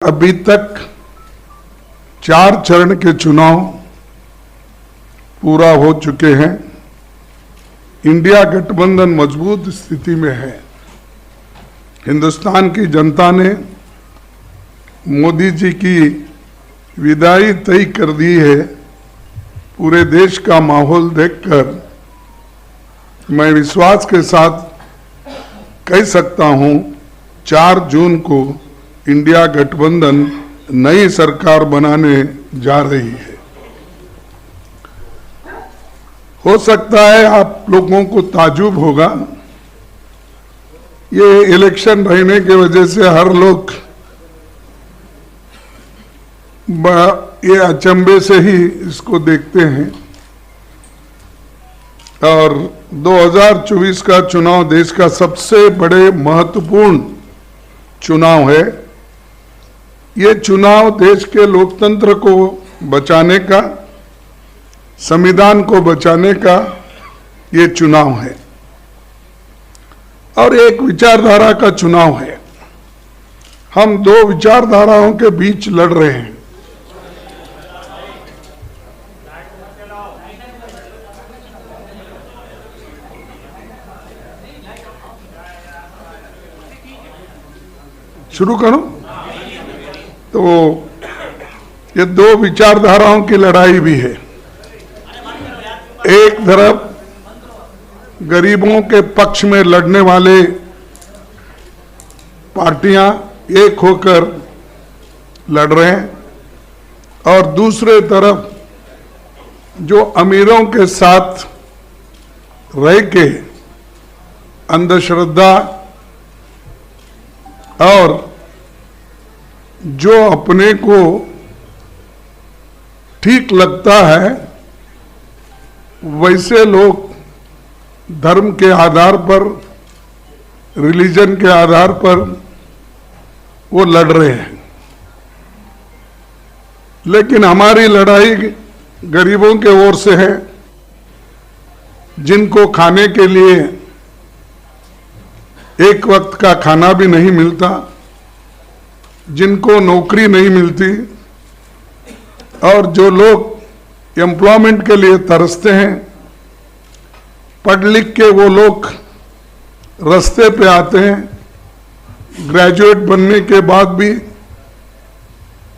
अभी तक 4 चरण के चुनाव पूरा हो चुके हैं। इंडिया गठबंधन मजबूत स्थिति में है। हिंदुस्तान की जनता ने मोदी जी की विदाई तय कर दी है। पूरे देश का माहौल देखकर मैं विश्वास के साथ कह सकता हूं 4 जून को इंडिया गठबंधन नई सरकार बनाने जा रही है। हो सकता है आप लोगों को ताज्जुब होगा, ये इलेक्शन रहने की वजह से हर लोग ये अचंभे से ही इसको देखते हैं। और 2024 का चुनाव देश का सबसे बड़े महत्वपूर्ण चुनाव है। ये चुनाव देश के लोकतंत्र को बचाने का, संविधान को बचाने का ये चुनाव है और एक विचारधारा का चुनाव है। हम 2 विचारधाराओं के बीच लड़ रहे हैं। शुरू करो। तो ये 2 विचारधाराओं की लड़ाई भी है। एक तरफ गरीबों के पक्ष में लड़ने वाले पार्टियां एक होकर लड़ रहे हैं और दूसरे तरफ जो अमीरों के साथ रह के अंधश्रद्धा और जो अपने को ठीक लगता है वैसे लोग धर्म के आधार पर, रिलीजन के आधार पर वो लड़ रहे हैं। लेकिन हमारी लड़ाई गरीबों के ओर से है, जिनको खाने के लिए एक वक्त का खाना भी नहीं मिलता, जिनको नौकरी नहीं मिलती और जो लोग एम्प्लॉयमेंट के लिए तरसते हैं। पढ़ लिख के वो लोग रास्ते पे आते हैं, ग्रेजुएट बनने के बाद भी,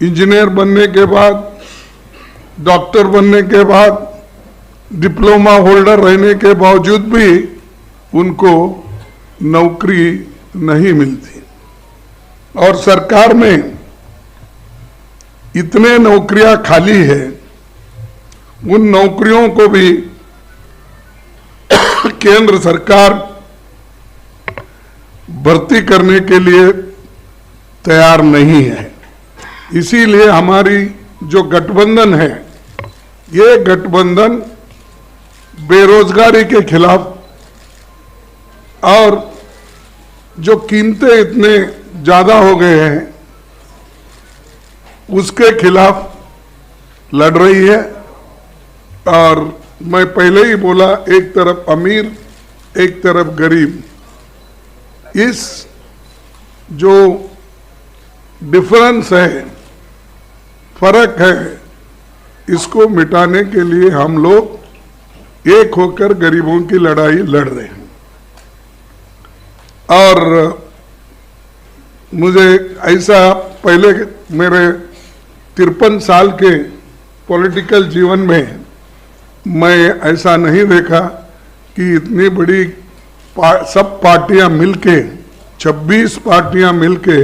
इंजीनियर बनने के बाद, डॉक्टर बनने के बाद, डिप्लोमा होल्डर रहने के बावजूद भी उनको नौकरी नहीं मिलती। और सरकार में इतने नौकरियां खाली है, उन नौकरियों को भी केंद्र सरकार भर्ती करने के लिए तैयार नहीं है। इसीलिए हमारी जो गठबंधन है, ये गठबंधन बेरोजगारी के खिलाफ और जो कीमतें इतने ज्यादा हो गए हैं उसके खिलाफ लड़ रही है। और मैं पहले ही बोला, एक तरफ अमीर एक तरफ गरीब, इस जो डिफरेंस है, फर्क है, इसको मिटाने के लिए हम लोग एक होकर गरीबों की लड़ाई लड़ रहे हैं। और मुझे ऐसा पहले मेरे 53 साल के पॉलिटिकल जीवन में मैं ऐसा नहीं देखा कि इतनी बड़ी सब पार्टियां मिलके, 26 पार्टियां मिलके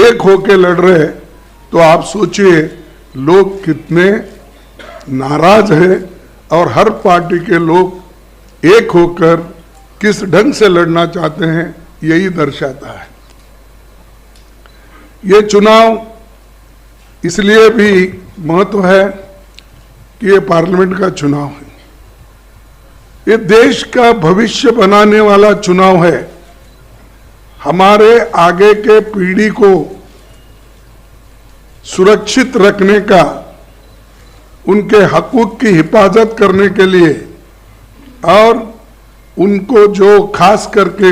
एक होके लड़ रहे। तो आप सोचिए लोग कितने नाराज हैं और हर पार्टी के लोग एक होकर किस ढंग से लड़ना चाहते हैं, यही दर्शाता है। ये चुनाव इसलिए भी महत्व है कि ये पार्लियामेंट का चुनाव है। ये देश का भविष्य बनाने वाला चुनाव है। हमारे आगे के पीढ़ी को सुरक्षित रखने का, उनके हकूक की हिफाजत करने के लिए और उनको जो खास करके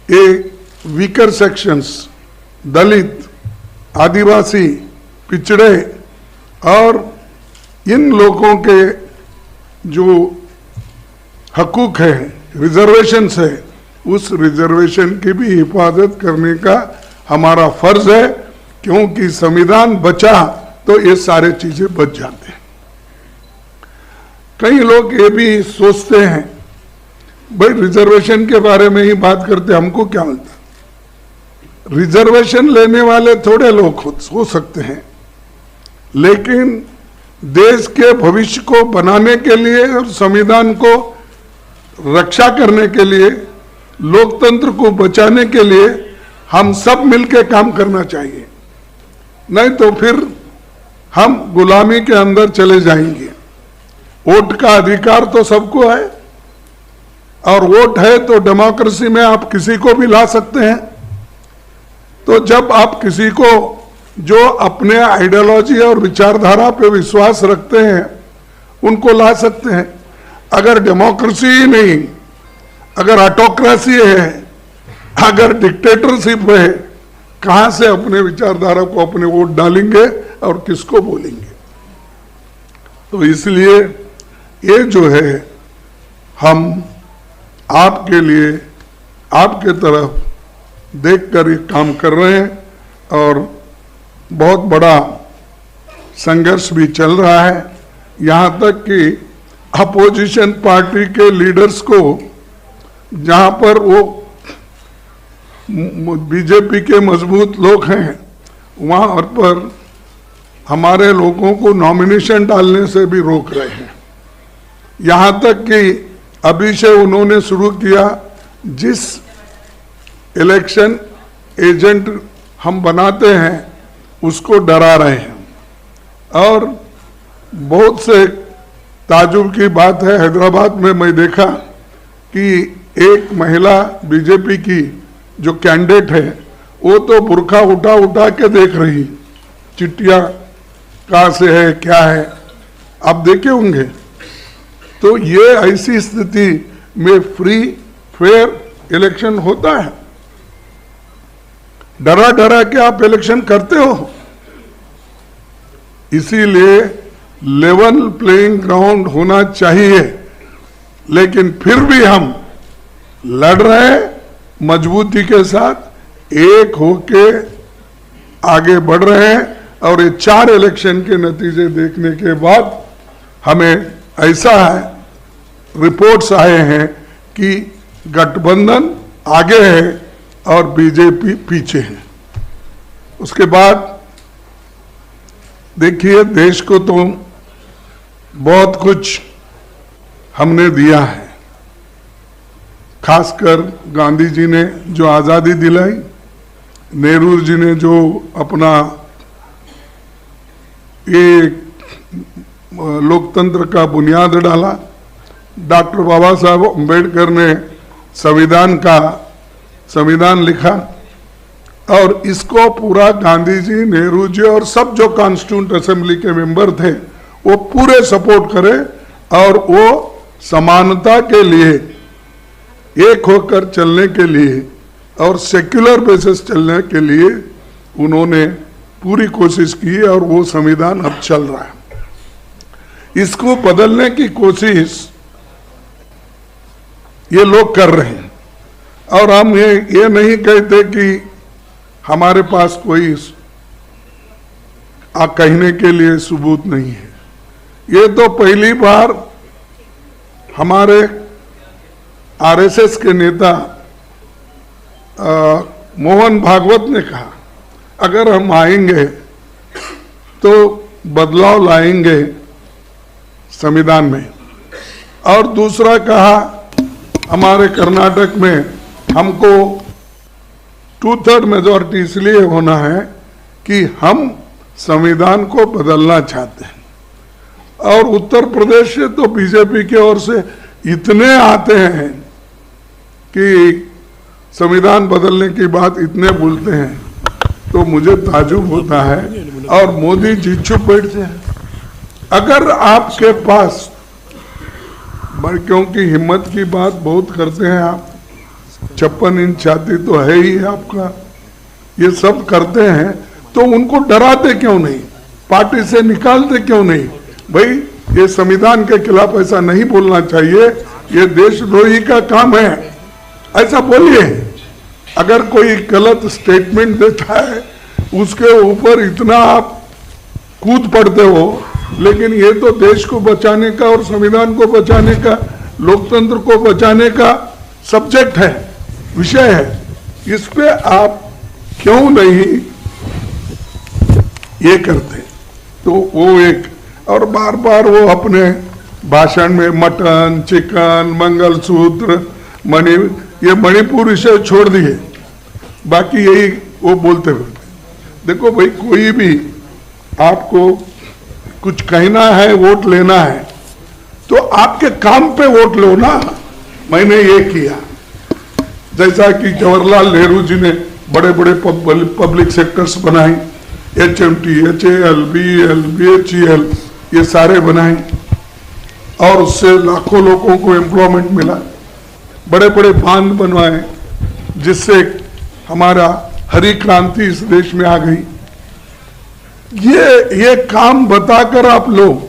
ये वीकर सेक्शंस, दलित, आदिवासी, पिछड़े और इन लोगों के जो हकूक है, रिजर्वेशन है, उस रिजर्वेशन की भी हिफाजत करने का हमारा फर्ज है, क्योंकि संविधान बचा तो ये सारे चीजें बच जाते हैं। कई लोग ये भी सोचते हैं भाई रिजर्वेशन के बारे में ही बात करते, हमको क्या मिलता। रिजर्वेशन लेने वाले थोड़े लोग हो सकते हैं, लेकिन देश के भविष्य को बनाने के लिए और संविधान को रक्षा करने के लिए, लोकतंत्र को बचाने के लिए हम सब मिलकर काम करना चाहिए, नहीं तो फिर हम गुलामी के अंदर चले जाएंगे। वोट का अधिकार तो सबको है, और वोट है तो डेमोक्रेसी में आप किसी को भी ला सकते हैं। तो जब आप किसी को जो अपने आइडियोलॉजी और विचारधारा पे विश्वास रखते हैं उनको ला सकते हैं। अगर डेमोक्रेसी ही नहीं, अगर ऑटोक्रेसी है, अगर डिक्टेटरशिप है, कहां से अपने विचारधारा को अपने वोट डालेंगे और किसको बोलेंगे। तो इसलिए ये जो है हम आपके लिए, आपके तरफ देखकर ये काम कर रहे हैं, और बहुत बड़ा संघर्ष भी चल रहा है। यहाँ तक कि अपोजिशन पार्टी के लीडर्स को, जहाँ पर वो बीजेपी के मजबूत लोग हैं, वहाँ पर हमारे लोगों को नॉमिनेशन डालने से भी रोक रहे हैं। यहाँ तक कि अभी से उन्होंने शुरू किया, जिस इलेक्शन एजेंट हम बनाते हैं उसको डरा रहे हैं। और बहुत से ताजुब की बात है, हैदराबाद में मैं देखा कि एक महिला बीजेपी की जो कैंडिडेट है वो तो बुर्का उठा उठा के देख रही, चिट्ठियाँ कहाँ से है, क्या है, आप देखे होंगे। तो ये ऐसी स्थिति में फ्री फेयर इलेक्शन होता है? डरा डरा के आप इलेक्शन करते हो। इसीलिए लेवल प्लेइंग ग्राउंड होना चाहिए, लेकिन फिर भी हम लड़ रहे हैं मजबूती के साथ, एक होके आगे बढ़ रहे हैं। और ये 4 इलेक्शन के नतीजे देखने के बाद हमें ऐसा है, रिपोर्ट्स आए हैं कि गठबंधन आगे है और बीजेपी पीछे है। उसके बाद देखिए, देश को तो बहुत कुछ हमने दिया है, खासकर गांधी जी ने जो आज़ादी दिलाई, नेहरू जी ने जो अपना एक लोकतंत्र का बुनियाद डाला, डॉक्टर बाबा साहब अम्बेडकर ने संविधान लिखा, और इसको पूरा गांधी जी, नेहरू जी और सब जो कॉन्स्टिट्यूंट असेंबली के मेंबर थे वो पूरे सपोर्ट करे, और वो समानता के लिए, एक होकर चलने के लिए और सेक्युलर बेसिस चलने के लिए उन्होंने पूरी कोशिश की, और वो संविधान अब चल रहा है। इसको बदलने की कोशिश ये लोग कर रहे हैं, और हम ये नहीं कहते कि हमारे पास कोई कहने के लिए सबूत नहीं है। ये तो पहली बार हमारे आरएसएस के नेता मोहन भागवत ने कहा, अगर हम आएंगे तो बदलाव लाएंगे संविधान में। और दूसरा कहा, हमारे कर्नाटक में हमको 2/3 मेजॉरिटी इसलिए होना है कि हम संविधान को बदलना चाहते हैं। और उत्तर प्रदेश से तो बीजेपी की ओर से इतने आते हैं कि संविधान बदलने की बात इतने बोलते हैं, तो मुझे ताजुब होता है, और मोदी जी चुप बैठते हैं। अगर आपके पास, क्योंकि हिम्मत की बात बहुत करते हैं आप, 56 इंच छाती तो है ही आपका, ये सब करते हैं, तो उनको डराते क्यों नहीं, पार्टी से निकालते क्यों नहीं? भाई ये संविधान के खिलाफ ऐसा नहीं बोलना चाहिए, ये देशद्रोही का काम है, ऐसा बोलिए। अगर कोई गलत स्टेटमेंट देता है उसके ऊपर इतना आप कूद पड़ते हो, लेकिन ये तो देश को बचाने का और संविधान को बचाने का, लोकतंत्र को बचाने का सब्जेक्ट है, विषय है। इस पे आप क्यों नहीं ये करते? तो वो एक, और बार बार वो अपने भाषण में मटन, चिकन, मंगलसूत्र, ये मणिपुर विषय छोड़ दिए, बाकी यही वो बोलते हुए। देखो भाई, कोई भी आपको कुछ कहना है, वोट लेना है, तो आपके काम पे वोट लो ना। मैंने ये किया, जैसा कि जवाहरलाल नेहरू जी ने बड़े बड़े पब्लिक सेक्टर्स बनाए, HMT, HAL, BEL, BHEL, ये सारे बनाए और उससे लाखों लोगों को एम्प्लॉयमेंट मिला। बड़े बड़े बांध बनवाए जिससे हमारा हरी क्रांति इस देश में आ गई। ये काम बताकर आप लोग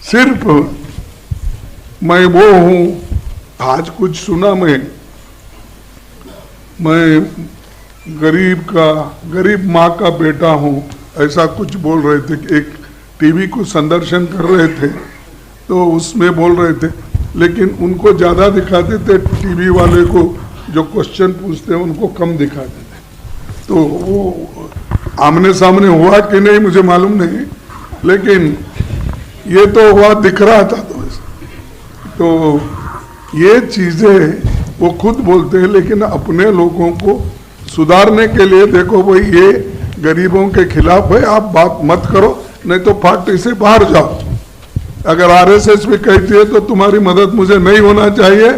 सिर्फ मैं वो हूं, आज कुछ सुना मैं गरीब माँ का बेटा हूं, ऐसा कुछ बोल रहे थे। एक टीवी को संदर्शन कर रहे थे तो उसमें बोल रहे थे, लेकिन उनको ज्यादा दिखाते थे, टीवी वाले को जो क्वेश्चन पूछते हैं उनको कम दिखाते थे। तो वो आमने सामने हुआ कि नहीं मुझे मालूम नहीं, लेकिन ये तो हुआ, दिख रहा था। तो ये चीजें वो खुद बोलते हैं, लेकिन अपने लोगों को सुधारने के लिए देखो भाई ये गरीबों के खिलाफ है, आप बात मत करो, नहीं तो पार्टी से बाहर जाओ। अगर RSS भी कहती है तो तुम्हारी मदद मुझे नहीं होना चाहिए,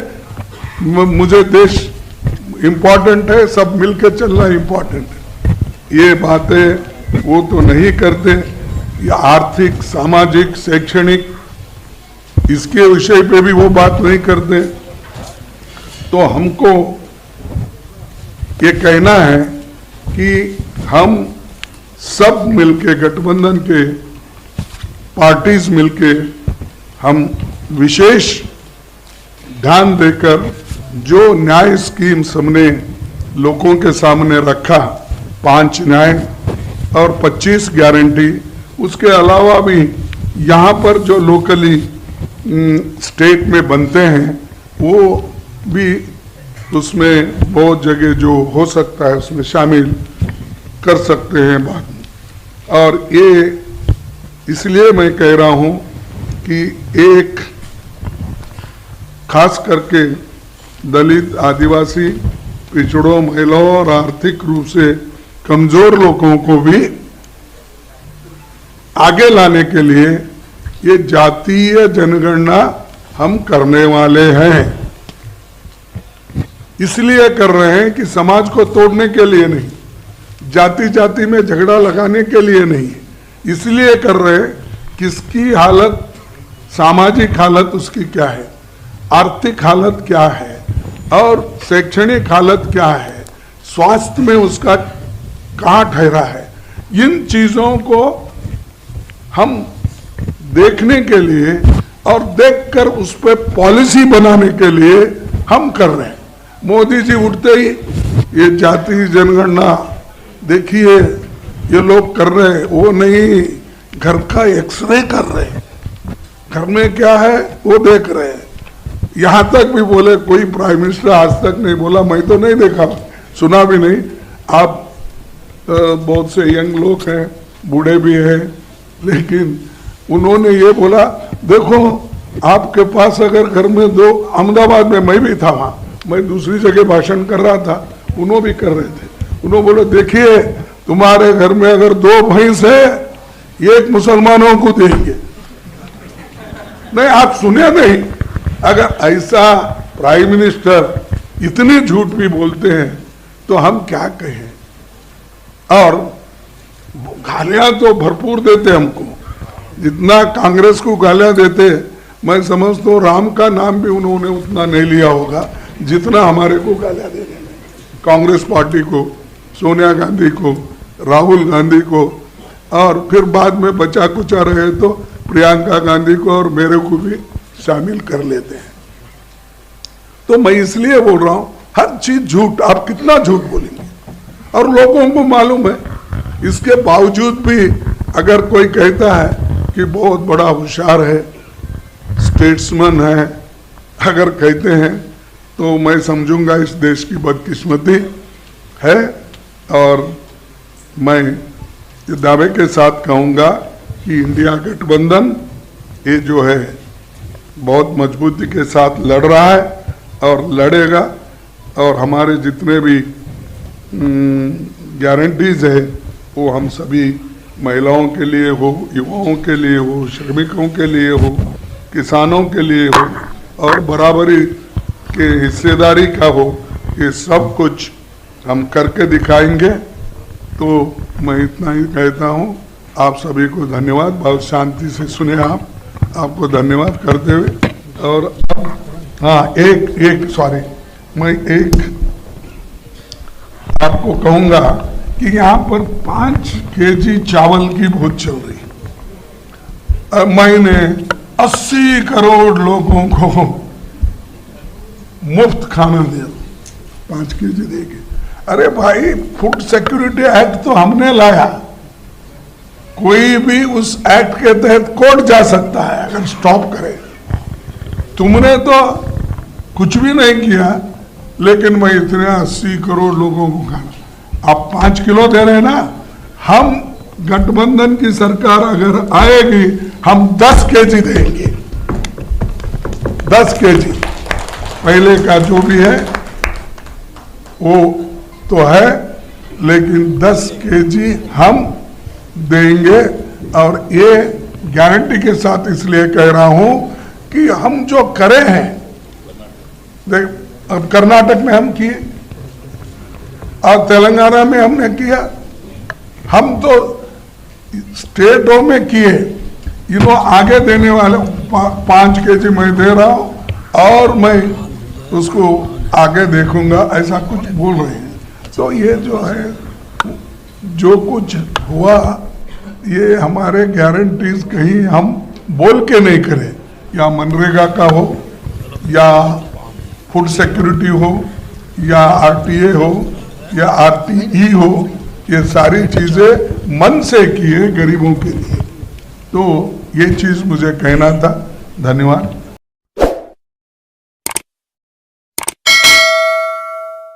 मुझे देश इम्पोर्टेंट है, सब मिलकर चलना इम्पोर्टेंट है। ये बातें वो तो नहीं करते। ये आर्थिक, सामाजिक, शैक्षणिक, इसके विषय पे भी वो बात नहीं करते। तो हमको ये कहना है कि हम सब मिलके, गठबंधन के पार्टीज मिलके, हम विशेष ध्यान देकर जो न्याय स्कीम्स हमने लोगों के सामने रखा, 5 न्याय और 25 गारंटी, उसके अलावा भी यहाँ पर जो लोकली स्टेट में बनते हैं वो भी उसमें बहुत जगह जो हो सकता है उसमें शामिल कर सकते हैं बाद में। और ये इसलिए मैं कह रहा हूँ कि एक खास करके दलित, आदिवासी, पिछड़ों, महिलाओं और आर्थिक रूप से कमजोर लोगों को भी आगे लाने के लिए ये जातीय जनगणना हम करने वाले हैं। इसलिए कर रहे हैं कि समाज को तोड़ने के लिए नहीं, जाति जाति में झगड़ा लगाने के लिए नहीं, इसलिए कर रहे हैं किसकी हालत, सामाजिक हालत उसकी क्या है, आर्थिक हालत क्या है और शैक्षणिक हालत क्या है, स्वास्थ्य में उसका कहाँ ठहरा है, इन चीजों को हम देखने के लिए और देखकर उस पर पॉलिसी बनाने के लिए हम कर रहे हैं। मोदी जी उठते ही ये जाति जनगणना देखिए ये लोग कर रहे हैं, वो नहीं, घर का एक्सरे कर रहे हैं, घर में क्या है वो देख रहे हैं। यहां तक भी बोले, कोई प्राइम मिनिस्टर आज तक नहीं बोला, मैं तो नहीं देखा, सुना भी नहीं। आप बहुत से यंग लोग हैं, बूढ़े भी हैं, लेकिन उन्होंने ये बोला, देखो आपके पास अगर घर में 2, अहमदाबाद में मैं भी था, वहां मैं दूसरी जगह भाषण कर रहा था, उन्होंने भी कर रहे थे, उन्होंने बोले देखिए तुम्हारे घर में अगर 2 भैंस है, एक मुसलमानों को देंगे। नहीं, आप सुने नहीं? अगर ऐसा प्राइम मिनिस्टर इतनी झूठ भी बोलते हैं तो हम क्या कहें। और गालियां तो भरपूर देते हमको, जितना कांग्रेस को गालियां देते, मैं समझता हूँ राम का नाम भी उन्होंने उतना नहीं लिया होगा जितना हमारे को गालियां दे रहे हैं, कांग्रेस पार्टी को, सोनिया गांधी को, राहुल गांधी को, और फिर बाद में बचा कुचा रहे तो प्रियंका गांधी को और मेरे को भी शामिल कर लेते हैं। तो मैं इसलिए बोल रहा हूं, हर चीज झूठ, आप कितना झूठ बोलेंगे, और लोगों को मालूम है। इसके बावजूद भी अगर कोई कहता है कि बहुत बड़ा होशियार है, स्टेट्समैन है, अगर कहते हैं तो मैं समझूंगा इस देश की बदकिस्मती है। और मैं ये दावे के साथ कहूंगा कि इंडिया गठबंधन ये जो है बहुत मजबूती के साथ लड़ रहा है और लड़ेगा, और हमारे जितने भी गारंटीज है वो हम सभी महिलाओं के लिए हो, युवाओं के लिए हो, श्रमिकों के लिए हो, किसानों के लिए हो, और बराबरी के हिस्सेदारी का हो, ये सब कुछ हम करके दिखाएंगे। तो मैं इतना ही कहता हूँ, आप सभी को धन्यवाद, बहुत शांति से सुने आपको धन्यवाद करते हुए। और हाँ, मैं एक आपको कहूँगा कि यहाँ पर 5 केजी चावल की भूख चल रही है। मैंने 80 करोड़ लोगों को मुफ्त खाना दिया, 5 केजी देके। अरे भाई, फूड सिक्योरिटी एक्ट तो हमने लाया, कोई भी उस एक्ट के तहत कोर्ट जा सकता है अगर स्टॉप करे। तुमने तो कुछ भी नहीं किया, लेकिन मैं इतने 80 करोड़ लोगों को खाना, आप 5 किलो दे रहे हैं ना, हम गठबंधन की सरकार अगर आएगी हम 10 केजी देंगे, 10 केजी। पहले का जो भी है वो तो है, लेकिन 10 केजी हम देंगे। और ये गारंटी के साथ इसलिए कह रहा हूं कि हम जो करे हैं, देख, अब कर्नाटक में हम किए और तेलंगाना में हमने किया, हम तो स्टेटों में किए। ये लोग आगे देने वाले 5 केजी मैं दे रहा हूं और मैं उसको आगे देखूंगा, ऐसा कुछ बोल रहे हैं। तो ये जो है, जो कुछ हुआ, ये हमारे गारंटीज कहीं हम बोल के नहीं करें, या मनरेगा का हो, या फूड सिक्योरिटी हो, या आरटीए हो, या आरटीई हो, ये सारी चीजें मन से किए गरीबों के लिए। तो ये चीज मुझे कहना था। धन्यवाद।